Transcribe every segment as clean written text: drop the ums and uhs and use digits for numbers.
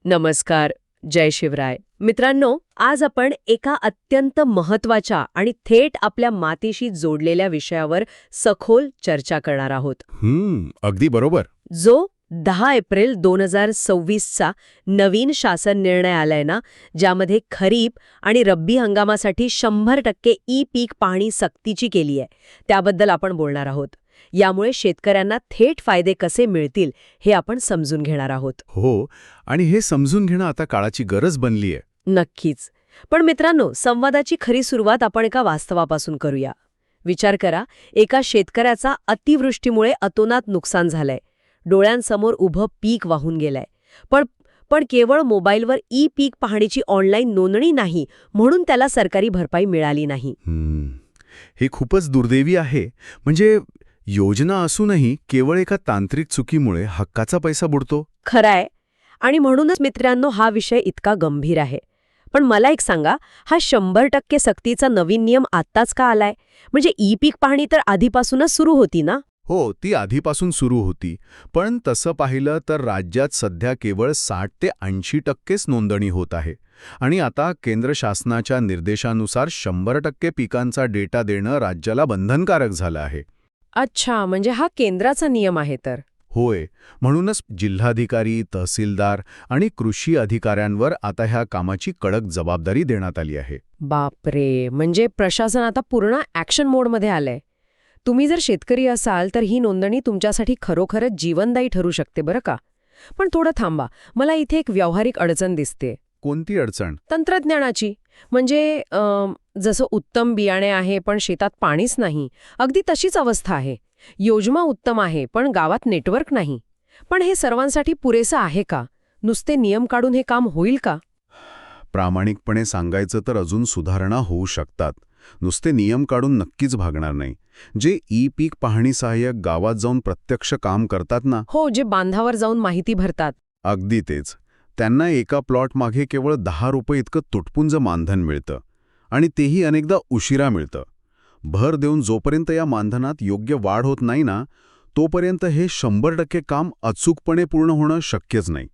नमस्कार. जय शिवराय. मित्रांनो, आज आपण एका अत्यंत महत्वाच्या आणि थेट आपल्या मातीशी जोडलेल्या विषयावर सखोल चर्चा करणार आहोत. अगदी बरोबर. जो 10 एप्रिल 2026चा नवीन शासन निर्णय आलाय ना, ज्यामध्ये खरीप आणि रब्बी हंगामासाठी 100% ई पीक पाहणी सक्तीची केली आहे, त्याबद्दल आपण बोलणार आहोत. यामुळे शेतकऱ्यांना थेट फायदे कसे मिळतील हे आपण समजून घेणार आहोत. हो, आणि हे समजून घेणं आता काळाची गरज बनलीय. नक्कीच. पण मित्रांनो, संवादाची खरी सुरुवात आपण एका वास्तवापासून करूया. विचार करा, एका शेतकऱ्याचा अतिवृष्टीमुळे अतोनात नुकसान झालंय. डोळ्यांसमोर उभं पीक वाहून गेलंय. पण केवळ मोबाईलवर ई पीक पाहणीची ऑनलाईन नोंदणी नाही म्हणून त्याला सरकारी भरपाई मिळाली नाही. हे खूपच दुर्दैवी आहे. म्हणजे योजना असूनही केवळ एका तांत्रिक चुकीमुळे हक्काचा पैसा बुडतो. खरंय. आणि म्हणूनच मित्रांनो, हा विषय इतका गंभीर आहे. पण मला एक सांगा, हा 100% सक्तीचा नवीन नियम आत्ताच का आलाय? म्हणजे ई पीक पाहणी तर आधीपासूनच सुरू होती ना? हो, ती आधीपासून सुरू होती. पण तसं पाहिलं तर राज्यात सध्या केवळ 60 ते 80%च नोंदणी होत आहे. आणि आता केंद्र शासनाच्या निर्देशानुसार 100% पिकांचा डेटा देणं राज्याला बंधनकारक झालं आहे. अच्छा, म्हणजे हा केंद्राचा नियम आहे तर? होय, म्हणूनच जिल्हाधिकारी, तहसीलदार आणि कृषी अधिकाऱ्यांवर आता ह्या कामाची कडक जबाबदारी देण्यात आली आहे. बापरे, म्हणजे प्रशासन आता पूर्ण ॲक्शन मोडमध्ये आलंय. तुम्ही जर शेतकरी असाल तर ही नोंदणी तुमच्यासाठी खरोखरच जीवनदायी ठरू शकते बरं का. पण थोडं थांबा, मला इथे एक व्यावहारिक अडचण दिसते. कोणती अडचण? तंत्रज्ञानाची. म्हणजे जसं उत्तम बियाणे आहे पण शेतात पाणीच नाही, अगदी तशीच अवस्था आहे. योजना उत्तम आहे पण गावात नेटवर्क नाही. पण हे सर्वांसाठी पुरेसं आहे का? नुसते नियम काढून हे काम होईल का? प्रामाणिकपणे सांगायचं तर अजून सुधारणा होऊ शकतात. नुसते नियम काढून नक्कीच भागणार नाही. जे ई पीक पाहणी सहाय्यक गावात जाऊन प्रत्यक्ष काम करतात ना, हो, जे बांधावर जाऊन माहिती भरतात. अगदी तेच. त्यांना एका प्लॉट मागे केवळ 10 रुपये इतकं तुटपुंज मानधन मिळतं. आणि तेही अनेकदा उशिरा मिळतं. भर देऊन जोपर्यंत या मानधनात योग्य वाढ होत नाही ना, तोपर्यंत हे 100% काम अचूकपणे पूर्ण होणं शक्यच नाही.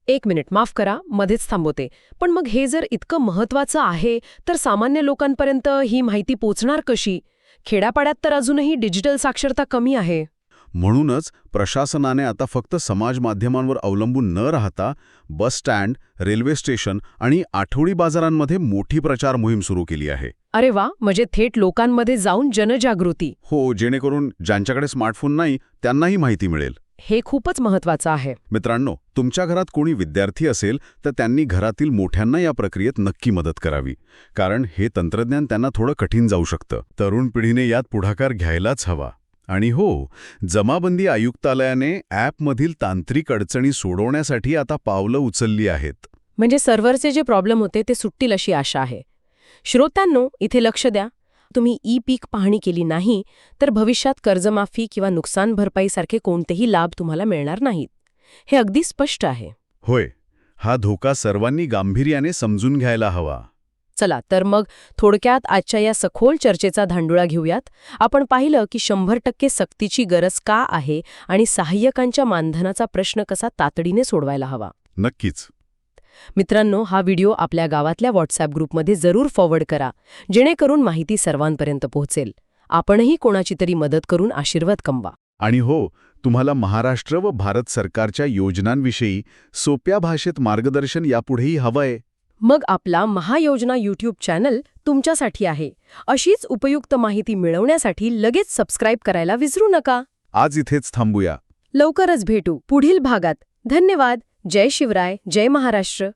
1 मिनिट, माफ करा, मध्येच थांबवते. पण मग हे जर इतकं महत्वाचं आहे तर सामान्य लोकांपर्यंत ही माहिती पोचणार कशी? खेड्यापाड्यात तर अजूनही डिजिटल साक्षरता कमी आहे. म्हणूनच प्रशासनाने आता फक्त समाज माध्यमांवर अवलंबून न राहता बस स्टँड, रेल्वे स्टेशन आणि आठवडी बाजारांमध्ये मोठी प्रचार मोहीम सुरू केली आहे. अरे वा, म्हणजे थेट लोकांमध्ये जाऊन जनजागृती. हो, जेणेकरून ज्यांच्याकडे स्मार्टफोन नाही त्यांनाही माहिती मिळेल. हे खूपच महत्वाचं आहे. मित्रांनो, तुमच्या घरात कोणी विद्यार्थी असेल तर त्यांनी घरातील मोठ्यांना या प्रक्रियेत नक्की मदत करावी. कारण हे तंत्रज्ञान त्यांना थोडं कठीण जाऊ शकतं. तरुण पिढीने यात पुढाकार घ्यायलाच हवा. आणि हो, जमाबंदी आयुक्तालयाने ॲपमधील तांत्रिक अडचणी सोडवण्यासाठी आता पावलं उचलली आहेत. म्हणजे सर्व्हरचे जे प्रॉब्लेम होते ते सुटतील अशी आशा आहे. श्रोत्यांनो, इथे लक्ष द्या. तुम्ही ई पीक पाहणी केली नाही तर भविष्यात कर्जमाफी किंवा नुकसान भरपाईसारखे कोणतेही लाभ तुम्हाला मिळणार नाहीत. हे अगदी स्पष्ट आहे. होय, हा धोका सर्वांनी गांभीर्याने समजून घ्यायला हवा. चला तर मग थोडक्यात आजच्या या सखोल चर्चेचा धांडुळा घेऊयात. आपण पाहिलं की 100% सक्तीची गरज का आहे आणि सहाय्यकांच्या मानधनाचा प्रश्न कसा तातडीने सोडवायला हवा. नक्कीच. मित्रांनो, हा व्हिडिओ आपल्या गावातल्या व्हॉट्सॲप ग्रुपमध्ये जरूर फॉरवर्ड करा, जेणेकरून माहिती सर्वांपर्यंत पोहोचेल. आपणही कोणाची तरी मदत करून आशीर्वाद कमवा. आणि हो, तुम्हाला महाराष्ट्र व भारत सरकारच्या योजनांविषयी सोप्या भाषेत मार्गदर्शन यापुढेही हवंय, मग आपला महायोजना यूट्यूब चॅनल तुमच्यासाठी आहे. अशीच उपयुक्त माहिती मिळवण्यासाठी लगेच सबस्क्राईब करायला विसरू नका. आज इथेच थांबूया. लवकरच भेटू पुढील भागात. धन्यवाद. जय शिवराय. जय महाराष्ट्र.